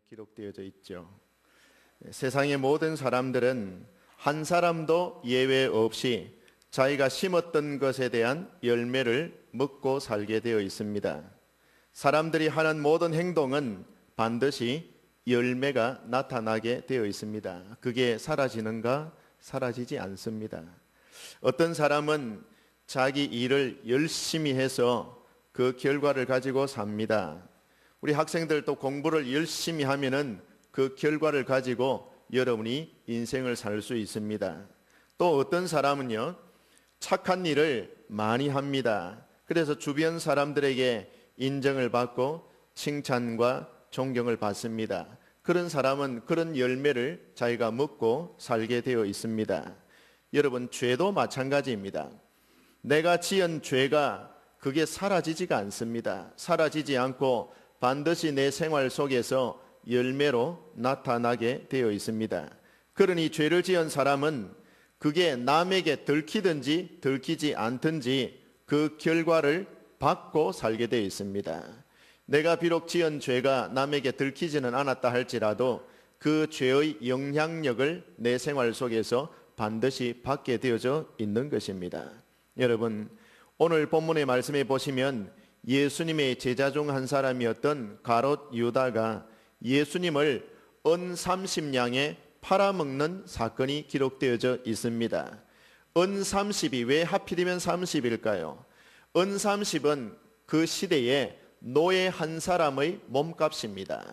기록되어져 있죠. 세상의 모든 사람들은 한 사람도 예외 없이 자기가 심었던 것에 대한 열매를 먹고 살게 되어 있습니다. 사람들이 하는 모든 행동은 반드시 열매가 나타나게 되어 있습니다. 그게 사라지는가? 사라지지 않습니다. 어떤 사람은 자기 일을 열심히 해서 그 결과를 가지고 삽니다. 우리 학생들도 공부를 열심히 하면은 그 결과를 가지고 여러분이 인생을 살 수 있습니다. 또 어떤 사람은요, 착한 일을 많이 합니다. 그래서 주변 사람들에게 인정을 받고 칭찬과 존경을 받습니다. 그런 사람은 그런 열매를 자기가 먹고 살게 되어 있습니다. 여러분, 죄도 마찬가지입니다. 내가 지은 죄가 그게 사라지지가 않습니다. 사라지지 않고 반드시 내 생활 속에서 열매로 나타나게 되어 있습니다. 그러니 죄를 지은 사람은 그게 남에게 들키든지 들키지 않든지 그 결과를 받고 살게 되어 있습니다. 내가 비록 지은 죄가 남에게 들키지는 않았다 할지라도 그 죄의 영향력을 내 생활 속에서 반드시 받게 되어져 있는 것입니다. 여러분, 오늘 본문의 말씀에 보시면 예수님의 제자 중 한 사람이었던 가롯 유다가 예수님을 은 30냥에 팔아먹는 사건이 기록되어져 있습니다. 은 30이 왜 하필이면 30일까요? 은 30은 그 시대에 노예 한 사람의 몸값입니다.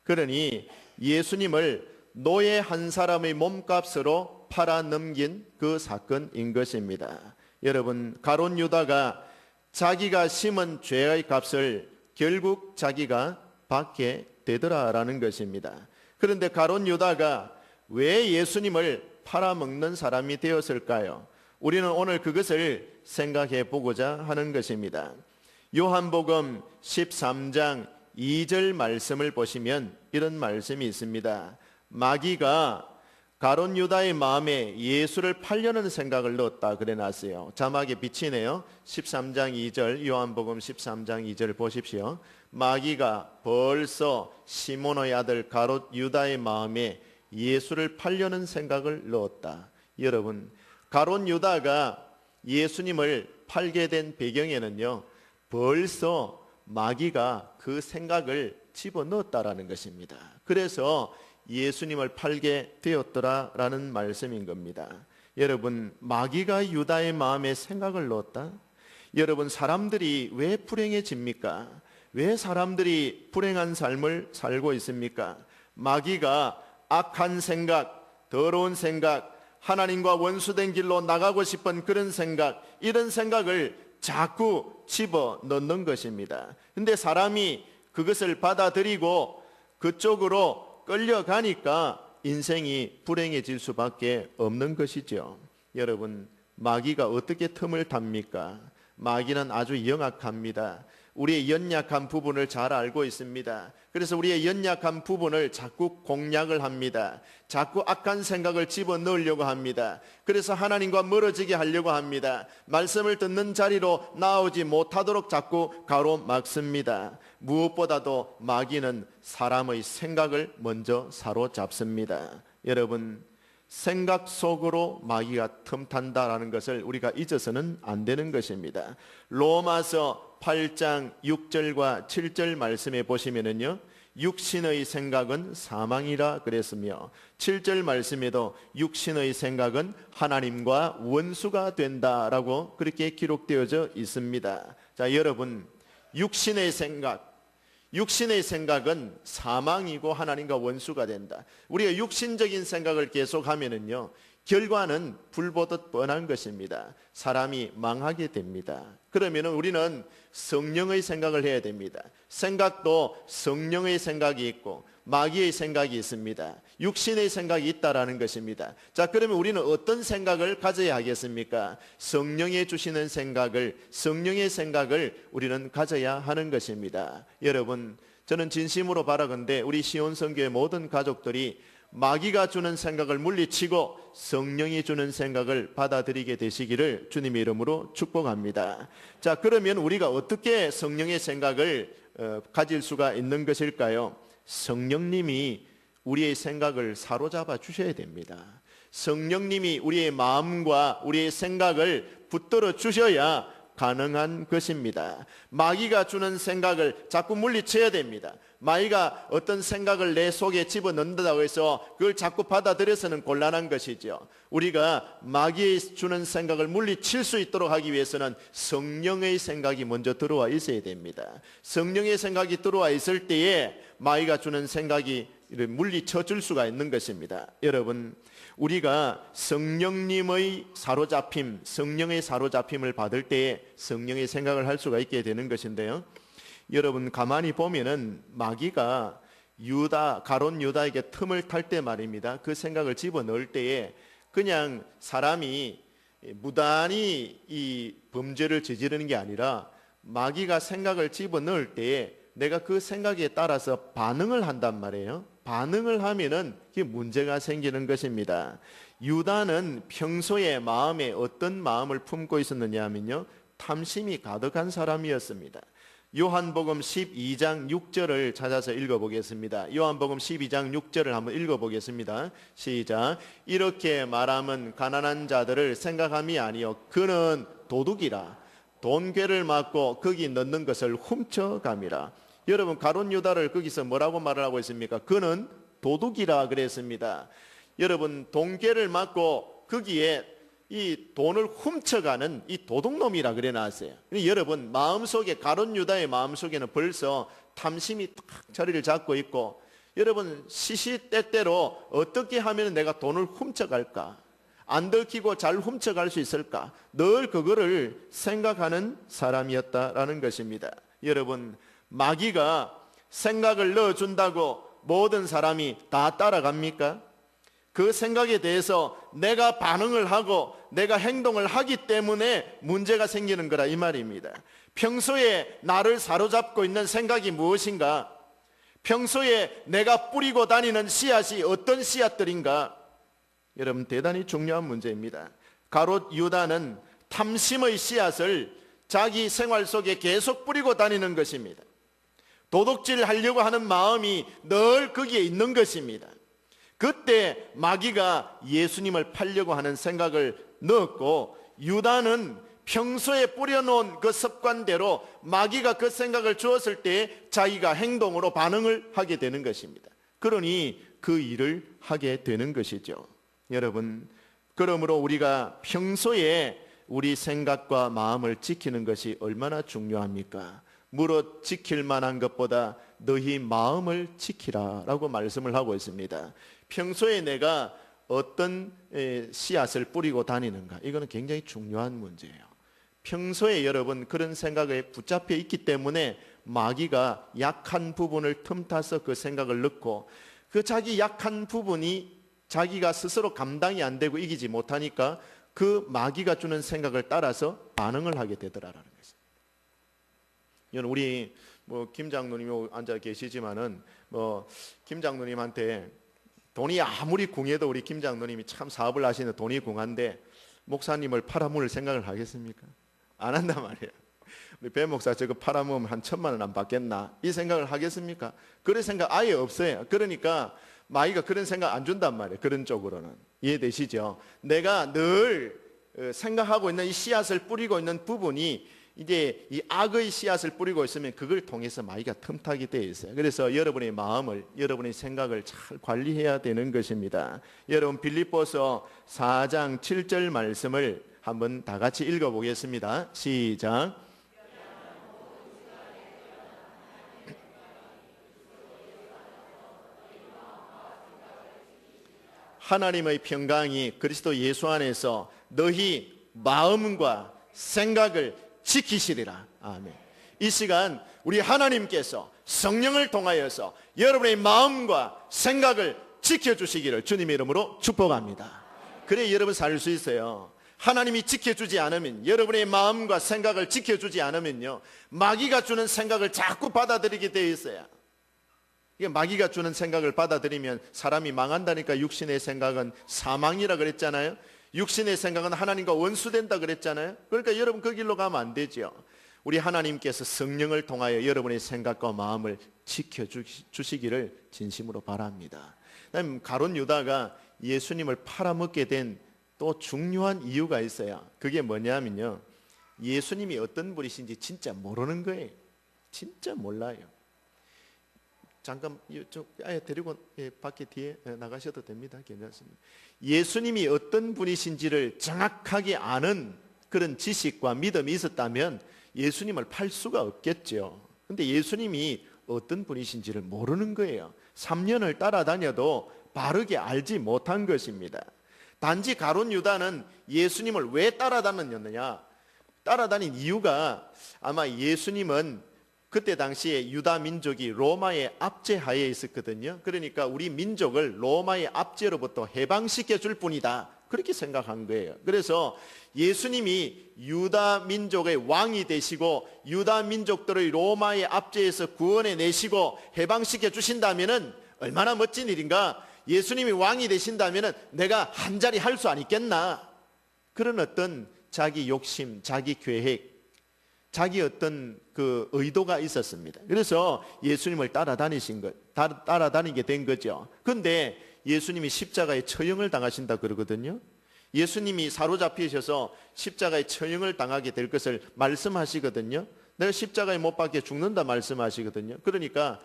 그러니 예수님을 노예 한 사람의 몸값으로 팔아넘긴 그 사건인 것입니다. 여러분, 가롯 유다가 자기가 심은 죄의 값을 결국 자기가 받게 되더라라는 것입니다. 그런데 가롯 유다가 왜 예수님을 팔아먹는 사람이 되었을까요? 우리는 오늘 그것을 생각해 보고자 하는 것입니다. 요한복음 13장 2절 말씀을 보시면 이런 말씀이 있습니다. 마귀가 가롯 유다의 마음에 예수를 팔려는 생각을 넣었다 그래 놨어요. 자막에 비치네요. 13장 2절, 요한복음 13장 2절 보십시오. 마귀가 벌써 시몬의 아들 가롯 유다의 마음에 예수를 팔려는 생각을 넣었다. 여러분, 가롯 유다가 예수님을 팔게 된 배경에는요, 벌써 마귀가 그 생각을 집어넣었다라는 것입니다. 그래서 예수님을 팔게 되었더라라는 말씀인 겁니다. 여러분, 마귀가 유다의 마음에 생각을 넣었다? 여러분, 사람들이 왜 불행해집니까? 왜 사람들이 불행한 삶을 살고 있습니까? 마귀가 악한 생각, 더러운 생각, 하나님과 원수된 길로 나가고 싶은 그런 생각, 이런 생각을 자꾸 집어넣는 것입니다. 근데 사람이 그것을 받아들이고 그쪽으로 끌려가니까 인생이 불행해질 수밖에 없는 것이죠. 여러분, 마귀가 어떻게 틈을 탑니까? 마귀는 아주 영악합니다. 우리의 연약한 부분을 잘 알고 있습니다. 그래서 우리의 연약한 부분을 자꾸 공략을 합니다. 자꾸 악한 생각을 집어넣으려고 합니다. 그래서 하나님과 멀어지게 하려고 합니다. 말씀을 듣는 자리로 나오지 못하도록 자꾸 가로막습니다. 무엇보다도 마귀는 사람의 생각을 먼저 사로잡습니다. 여러분, 생각 속으로 마귀가 틈탄다라는 것을 우리가 잊어서는 안 되는 것입니다. 로마서 8장 6절과 7절 말씀에 보시면은요, 육신의 생각은 사망이라 그랬으며 7절 말씀에도 육신의 생각은 하나님과 원수가 된다라고 그렇게 기록되어져 있습니다. 자, 여러분, 육신의 생각은 사망이고 하나님과 원수가 된다. 우리가 육신적인 생각을 계속하면은요, 결과는 불보듯 뻔한 것입니다. 사람이 망하게 됩니다. 그러면 우리는 성령의 생각을 해야 됩니다. 생각도 성령의 생각이 있고 마귀의 생각이 있습니다. 육신의 생각이 있다라는 것입니다. 자, 그러면 우리는 어떤 생각을 가져야 하겠습니까? 성령이 주시는 생각을, 성령의 생각을 우리는 가져야 하는 것입니다. 여러분, 저는 진심으로 바라건대 우리 시온성교의 모든 가족들이 마귀가 주는 생각을 물리치고 성령이 주는 생각을 받아들이게 되시기를 주님의 이름으로 축복합니다. 자, 그러면 우리가 어떻게 성령의 생각을 가질 수가 있는 것일까요? 성령님이 우리의 생각을 사로잡아 주셔야 됩니다. 성령님이 우리의 마음과 우리의 생각을 붙들어 주셔야 가능한 것입니다. 마귀가 주는 생각을 자꾸 물리쳐야 됩니다. 마귀가 어떤 생각을 내 속에 집어넣는다고 해서 그걸 자꾸 받아들여서는 곤란한 것이죠. 우리가 마귀의 주는 생각을 물리칠 수 있도록 하기 위해서는 성령의 생각이 먼저 들어와 있어야 됩니다. 성령의 생각이 들어와 있을 때에 마귀가 주는 생각이 물리쳐 줄 수가 있는 것입니다. 여러분, 우리가 성령님의 사로잡힘, 성령의 사로잡힘을 받을 때에 성령의 생각을 할 수가 있게 되는 것인데요. 여러분, 가만히 보면은 마귀가 가룟 유다에게 틈을 탈 때 말입니다. 그 생각을 집어넣을 때에 그냥 사람이 무단히 이 범죄를 저지르는 게 아니라 마귀가 생각을 집어넣을 때에 내가 그 생각에 따라서 반응을 한단 말이에요. 반응을 하면은 이게 문제가 생기는 것입니다. 유다는 평소에 마음에 어떤 마음을 품고 있었느냐 하면요, 탐심이 가득한 사람이었습니다. 요한복음 12장 6절을 찾아서 읽어보겠습니다. 요한복음 12장 6절을 한번 읽어보겠습니다. 시작. 이렇게 말하면 가난한 자들을 생각함이 아니요 그는 도둑이라 돈괴를 맞고 거기 넣는 것을 훔쳐감이라. 여러분, 가룟 유다를 거기서 뭐라고 말을 하고 있습니까? 그는 도둑이라 그랬습니다. 여러분, 돈괴를 맞고 거기에 이 돈을 훔쳐가는 이 도둑놈이라 그래 놨어요. 여러분, 마음속에 가룟 유다의 마음속에는 벌써 탐심이 딱 자리를 잡고 있고, 여러분, 시시때때로 어떻게 하면 내가 돈을 훔쳐갈까? 안 들키고 잘 훔쳐갈 수 있을까? 늘 그거를 생각하는 사람이었다라는 것입니다. 여러분, 마귀가 생각을 넣어준다고 모든 사람이 다 따라갑니까? 그 생각에 대해서 내가 반응을 하고 내가 행동을 하기 때문에 문제가 생기는 거라 이 말입니다. 평소에 나를 사로잡고 있는 생각이 무엇인가? 평소에 내가 뿌리고 다니는 씨앗이 어떤 씨앗들인가? 여러분, 대단히 중요한 문제입니다. 가룟 유다는 탐심의 씨앗을 자기 생활 속에 계속 뿌리고 다니는 것입니다. 도둑질 하려고 하는 마음이 늘 거기에 있는 것입니다. 그때 마귀가 예수님을 팔려고 하는 생각을 넣었고, 유다는 평소에 뿌려놓은 그 습관대로 마귀가 그 생각을 주었을 때 자기가 행동으로 반응을 하게 되는 것입니다. 그러니 그 일을 하게 되는 것이죠. 여러분, 그러므로 우리가 평소에 우리 생각과 마음을 지키는 것이 얼마나 중요합니까? 무릇 지킬 만한 것보다 너희 마음을 지키라라고 말씀을 하고 있습니다. 평소에 내가 어떤 씨앗을 뿌리고 다니는가, 이거는 굉장히 중요한 문제예요. 평소에 여러분 그런 생각에 붙잡혀 있기 때문에 마귀가 약한 부분을 틈타서 그 생각을 넣고, 그 자기 약한 부분이 자기가 스스로 감당이 안 되고 이기지 못하니까 그 마귀가 주는 생각을 따라서 반응을 하게 되더라라는 것입니다. 우리 김 장로님이 앉아 계시지만은 김 장로님한테 돈이 아무리 궁해도 우리 김 장로님이 참 사업을 하시는 돈이 궁한데 목사님을 팔아먹을 생각을 하겠습니까? 안 한단 말이에요. 우리 배 목사 저거 팔아먹으면 한 1,000만 원 안 받겠나? 이 생각을 하겠습니까? 그런 생각 아예 없어요. 그러니까 마귀가 그런 생각 안 준단 말이에요. 그런 쪽으로는. 이해되시죠? 내가 늘 생각하고 있는 이 씨앗을 뿌리고 있는 부분이 이제 이 악의 씨앗을 뿌리고 있으면 그걸 통해서 마귀가 틈타게 되어 있어요. 그래서 여러분의 마음을, 여러분의 생각을 잘 관리해야 되는 것입니다. 여러분, 빌립보서 4장 7절 말씀을 한번 다 같이 읽어보겠습니다. 시작. 하나님의 평강이 그리스도 예수 안에서 너희 마음과 생각을 지키시리라. 아멘. 이 시간 우리 하나님께서 성령을 통하여서 여러분의 마음과 생각을 지켜주시기를 주님의 이름으로 축복합니다. 그래 여러분 살 수 있어요. 하나님이 지켜주지 않으면, 여러분의 마음과 생각을 지켜주지 않으면요, 마귀가 주는 생각을 자꾸 받아들이게 되어 있어요. 이게 마귀가 주는 생각을 받아들이면 사람이 망한다니까. 육신의 생각은 사망이라 그랬잖아요. 육신의 생각은 하나님과 원수된다 그랬잖아요. 그러니까 여러분 그 길로 가면 안 되죠. 우리 하나님께서 성령을 통하여 여러분의 생각과 마음을 지켜주시기를 진심으로 바랍니다. 그다음 가룟 유다가 예수님을 팔아먹게 된 또 중요한 이유가 있어요. 그게 뭐냐면요, 예수님이 어떤 분이신지 진짜 모르는 거예요. 진짜 몰라요. 잠깐 좀 아예 데리고 밖에 뒤에 나가셔도 됩니다. 괜찮습니다. 예수님이 어떤 분이신지를 정확하게 아는 그런 지식과 믿음이 있었다면 예수님을 팔 수가 없겠죠. 근데 예수님이 어떤 분이신지를 모르는 거예요. 3년을 따라다녀도 바르게 알지 못한 것입니다. 단지 가룟 유다는 예수님을 왜 따라다녔느냐? 따라다닌 이유가 아마 예수님은 그때 당시에 유다 민족이 로마의 압제하에 있었거든요. 그러니까 우리 민족을 로마의 압제로부터 해방시켜 줄 뿐이다, 그렇게 생각한 거예요. 그래서 예수님이 유다 민족의 왕이 되시고 유다 민족들의 로마의 압제에서 구원해 내시고 해방시켜 주신다면은 얼마나 멋진 일인가. 예수님이 왕이 되신다면은 내가 한 자리 할 수 안 있겠나. 그런 어떤 자기 욕심, 자기 계획, 자기 어떤 그 의도가 있었습니다. 그래서 예수님을 따라다니게 된 거죠. 그런데 예수님이 십자가에 처형을 당하신다 그러거든요. 예수님이 사로잡히셔서 십자가에 처형을 당하게 될 것을 말씀하시거든요. 내가 십자가에 못 박혀 죽는다 말씀하시거든요. 그러니까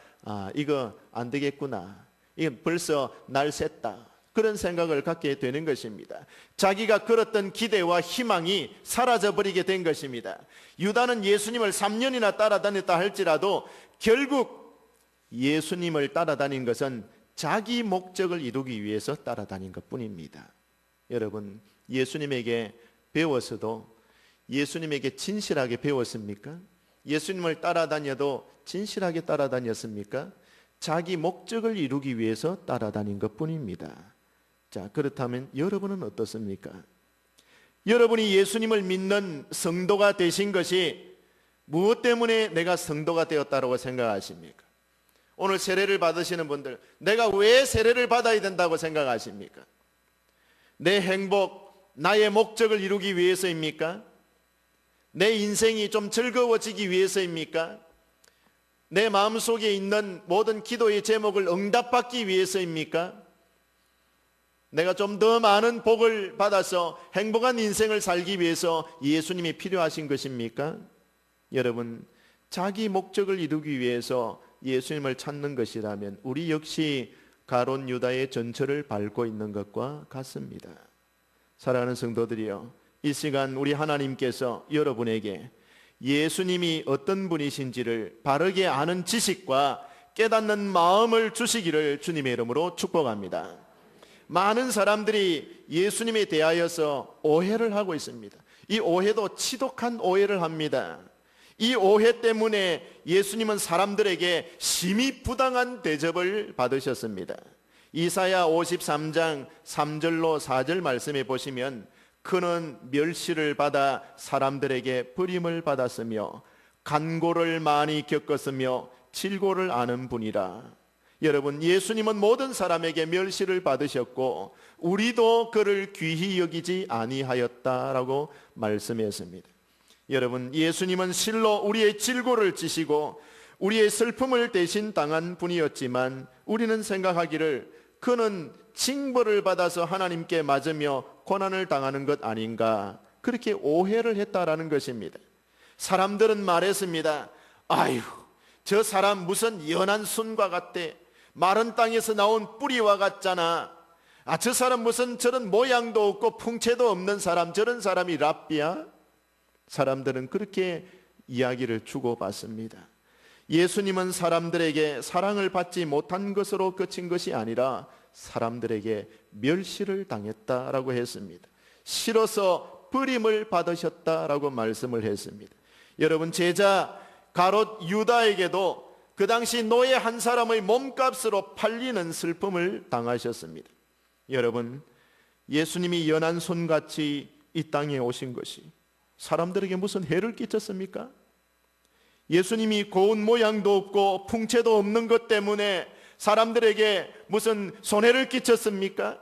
이거 안 되겠구나, 이건 벌써 날 샜다, 그런 생각을 갖게 되는 것입니다. 자기가 걸었던 기대와 희망이 사라져버리게 된 것입니다. 유다는 예수님을 3년이나 따라다녔다 할지라도 결국 예수님을 따라다닌 것은 자기 목적을 이루기 위해서 따라다닌 것뿐입니다. 여러분, 예수님에게 배워서도 예수님에게 진실하게 배웠습니까? 예수님을 따라다녀도 진실하게 따라다녔습니까? 자기 목적을 이루기 위해서 따라다닌 것뿐입니다. 자, 그렇다면 여러분은 어떻습니까? 여러분이 예수님을 믿는 성도가 되신 것이 무엇 때문에 내가 성도가 되었다고 생각하십니까? 오늘 세례를 받으시는 분들, 내가 왜 세례를 받아야 된다고 생각하십니까? 내 행복, 나의 목적을 이루기 위해서입니까? 내 인생이 좀 즐거워지기 위해서입니까? 내 마음속에 있는 모든 기도의 제목을 응답받기 위해서입니까? 내가 좀 더 많은 복을 받아서 행복한 인생을 살기 위해서 예수님이 필요하신 것입니까? 여러분, 자기 목적을 이루기 위해서 예수님을 찾는 것이라면 우리 역시 가룟 유다의 전철을 밟고 있는 것과 같습니다. 사랑하는 성도들이여, 이 시간 우리 하나님께서 여러분에게 예수님이 어떤 분이신지를 바르게 아는 지식과 깨닫는 마음을 주시기를 주님의 이름으로 축복합니다. 많은 사람들이 예수님에 대하여서 오해를 하고 있습니다. 이 오해도 지독한 오해를 합니다. 이 오해 때문에 예수님은 사람들에게 심히 부당한 대접을 받으셨습니다. 이사야 53장 3절로 4절 말씀에 보시면 그는 멸시를 받아 사람들에게 버림을 받았으며 간고를 많이 겪었으며 질고를 아는 분이라. 여러분, 예수님은 모든 사람에게 멸시를 받으셨고 우리도 그를 귀히 여기지 아니하였다라고 말씀했습니다. 여러분, 예수님은 실로 우리의 질고를 지시고 우리의 슬픔을 대신 당한 분이었지만 우리는 생각하기를 그는 징벌을 받아서 하나님께 맞으며 고난을 당하는 것 아닌가, 그렇게 오해를 했다라는 것입니다. 사람들은 말했습니다. 아유, 저 사람 무슨 연한 순과 같대. 마른 땅에서 나온 뿌리와 같잖아. 저 사람 무슨 저런 모양도 없고 풍채도 없는 사람, 저런 사람이 랍비야? 사람들은 그렇게 이야기를 주고받습니다. 예수님은 사람들에게 사랑을 받지 못한 것으로 그친 것이 아니라 사람들에게 멸시를 당했다라고 했습니다. 싫어서 버림을 받으셨다라고 말씀을 했습니다. 여러분, 제자 가롯 유다에게도 그 당시 노예 한 사람의 몸값으로 팔리는 슬픔을 당하셨습니다. 여러분, 예수님이 연한 손같이 이 땅에 오신 것이 사람들에게 무슨 해를 끼쳤습니까? 예수님이 고운 모양도 없고 풍채도 없는 것 때문에 사람들에게 무슨 손해를 끼쳤습니까?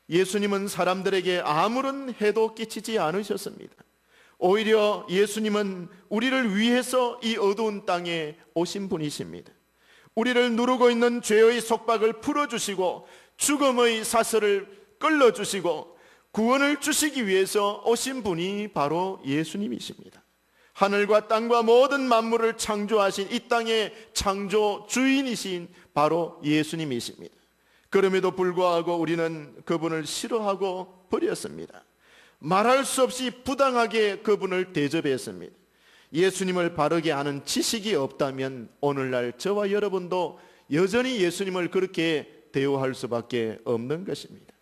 예수님은 사람들에게 아무런 해도 끼치지 않으셨습니다. 오히려 예수님은 우리를 위해서 이 어두운 땅에 오신 분이십니다. 우리를 누르고 있는 죄의 속박을 풀어주시고 죽음의 사슬을 끌어주시고 구원을 주시기 위해서 오신 분이 바로 예수님이십니다. 하늘과 땅과 모든 만물을 창조하신 이 땅의 창조 주인이신 바로 예수님이십니다. 그럼에도 불구하고 우리는 그분을 싫어하고 버렸습니다. 말할 수 없이 부당하게 그분을 대접했습니다. 예수님을 바르게 아는 지식이 없다면 오늘날 저와 여러분도 여전히 예수님을 그렇게 대우할 수밖에 없는 것입니다.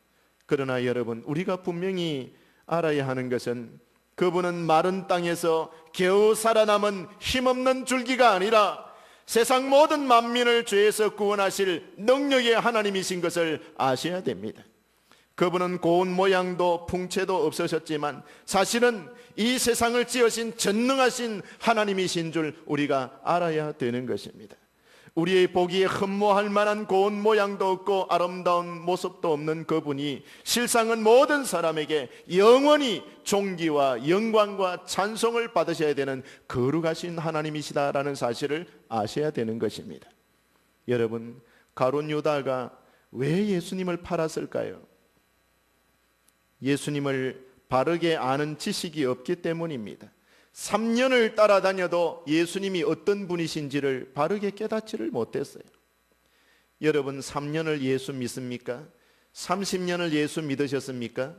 그러나 여러분, 우리가 분명히 알아야 하는 것은 그분은 마른 땅에서 겨우 살아남은 힘없는 줄기가 아니라 세상 모든 만민을 죄에서 구원하실 능력의 하나님이신 것을 아셔야 됩니다. 그분은 고운 모양도 풍채도 없으셨지만 사실은 이 세상을 지으신 전능하신 하나님이신 줄 우리가 알아야 되는 것입니다. 우리의 보기에 흠모할 만한 고운 모양도 없고 아름다운 모습도 없는 그분이 실상은 모든 사람에게 영원히 존귀와 영광과 찬송을 받으셔야 되는 거룩하신 하나님이시다라는 사실을 아셔야 되는 것입니다. 여러분, 가룟 유다가 왜 예수님을 팔았을까요? 예수님을 바르게 아는 지식이 없기 때문입니다. 3년을 따라다녀도 예수님이 어떤 분이신지를 바르게 깨닫지를 못했어요. 여러분, 3년을 예수 믿습니까? 30년을 예수 믿으셨습니까?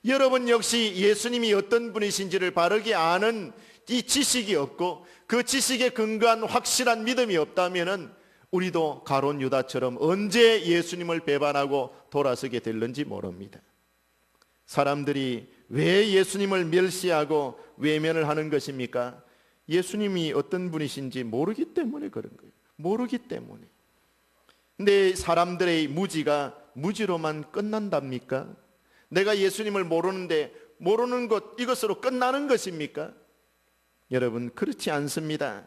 여러분 역시 예수님이 어떤 분이신지를 바르게 아는 이 지식이 없고 그 지식에 근거한 확실한 믿음이 없다면 우리도 가룟 유다처럼 언제 예수님을 배반하고 돌아서게 될는지 모릅니다. 사람들이 왜 예수님을 멸시하고 외면을 하는 것입니까? 예수님이 어떤 분이신지 모르기 때문에 그런 거예요. 모르기 때문에. 근데 사람들의 무지가 무지로만 끝난답니까? 내가 예수님을 모르는데 모르는 것, 이것으로 끝나는 것입니까? 여러분, 그렇지 않습니다.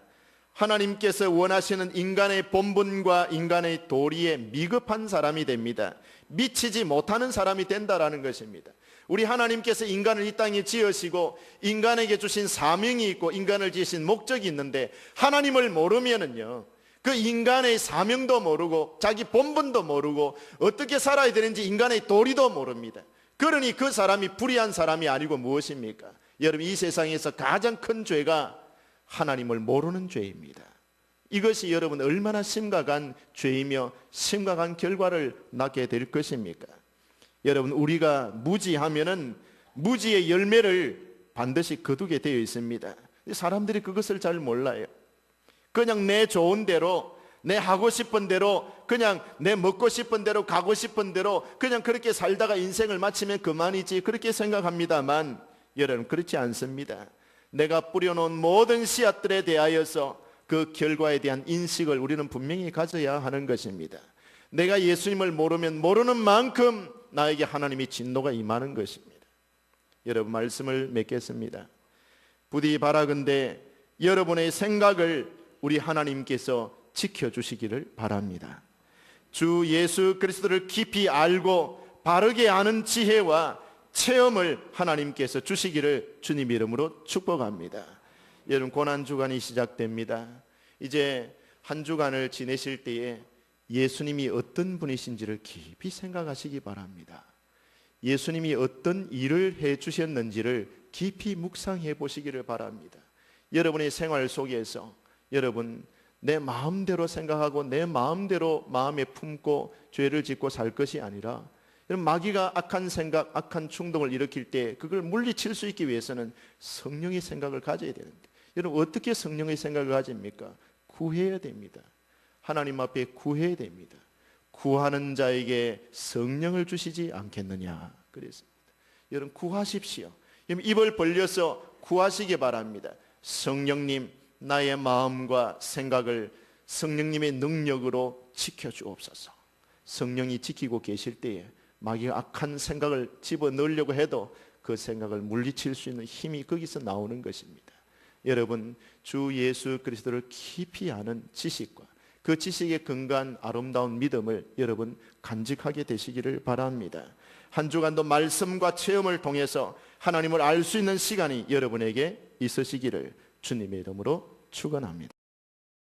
하나님께서 원하시는 인간의 본분과 인간의 도리에 미급한 사람이 됩니다. 미치지 못하는 사람이 된다라는 것입니다. 우리 하나님께서 인간을 이 땅에 지으시고 인간에게 주신 사명이 있고 인간을 지으신 목적이 있는데 하나님을 모르면은요, 그 인간의 사명도 모르고 자기 본분도 모르고 어떻게 살아야 되는지 인간의 도리도 모릅니다. 그러니 그 사람이 불의한 사람이 아니고 무엇입니까? 여러분, 이 세상에서 가장 큰 죄가 하나님을 모르는 죄입니다. 이것이 여러분 얼마나 심각한 죄이며 심각한 결과를 낳게 될 것입니까? 여러분, 우리가 무지하면은 무지의 열매를 반드시 거두게 되어 있습니다. 사람들이 그것을 잘 몰라요. 그냥 내 좋은 대로, 내 하고 싶은 대로, 그냥 내 먹고 싶은 대로, 가고 싶은 대로 그냥 그렇게 살다가 인생을 마치면 그만이지, 그렇게 생각합니다만 여러분, 그렇지 않습니다. 내가 뿌려놓은 모든 씨앗들에 대하여서 그 결과에 대한 인식을 우리는 분명히 가져야 하는 것입니다. 내가 예수님을 모르면 모르는 만큼 나에게 하나님의 진노가 임하는 것입니다. 여러분, 말씀을 맺겠습니다. 부디 바라건대 여러분의 생각을 우리 하나님께서 지켜주시기를 바랍니다. 주 예수 그리스도를 깊이 알고 바르게 아는 지혜와 체험을 하나님께서 주시기를 주님 이름으로 축복합니다. 여러분, 고난주간이 시작됩니다. 이제 한 주간을 지내실 때에 예수님이 어떤 분이신지를 깊이 생각하시기 바랍니다. 예수님이 어떤 일을 해 주셨는지를 깊이 묵상해 보시기를 바랍니다. 여러분의 생활 속에서 여러분 내 마음대로 생각하고 내 마음대로 마음에 품고 죄를 짓고 살 것이 아니라, 여러분, 마귀가 악한 생각, 악한 충동을 일으킬 때 그걸 물리칠 수 있기 위해서는 성령의 생각을 가져야 되는데, 여러분 어떻게 성령의 생각을 가집니까? 구해야 됩니다. 하나님 앞에 구해야 됩니다. 구하는 자에게 성령을 주시지 않겠느냐 그랬습니다. 여러분, 구하십시오. 여러분, 입을 벌려서 구하시기 바랍니다. 성령님, 나의 마음과 생각을 성령님의 능력으로 지켜주옵소서. 성령이 지키고 계실 때에 마귀가 악한 생각을 집어넣으려고 해도 그 생각을 물리칠 수 있는 힘이 거기서 나오는 것입니다. 여러분, 주 예수 그리스도를 깊이 아는 지식과 그 지식에 근거한 아름다운 믿음을 여러분 간직하게 되시기를 바랍니다. 한 주간도 말씀과 체험을 통해서 하나님을 알 수 있는 시간이 여러분에게 있으시기를 주님의 이름으로 축원합니다.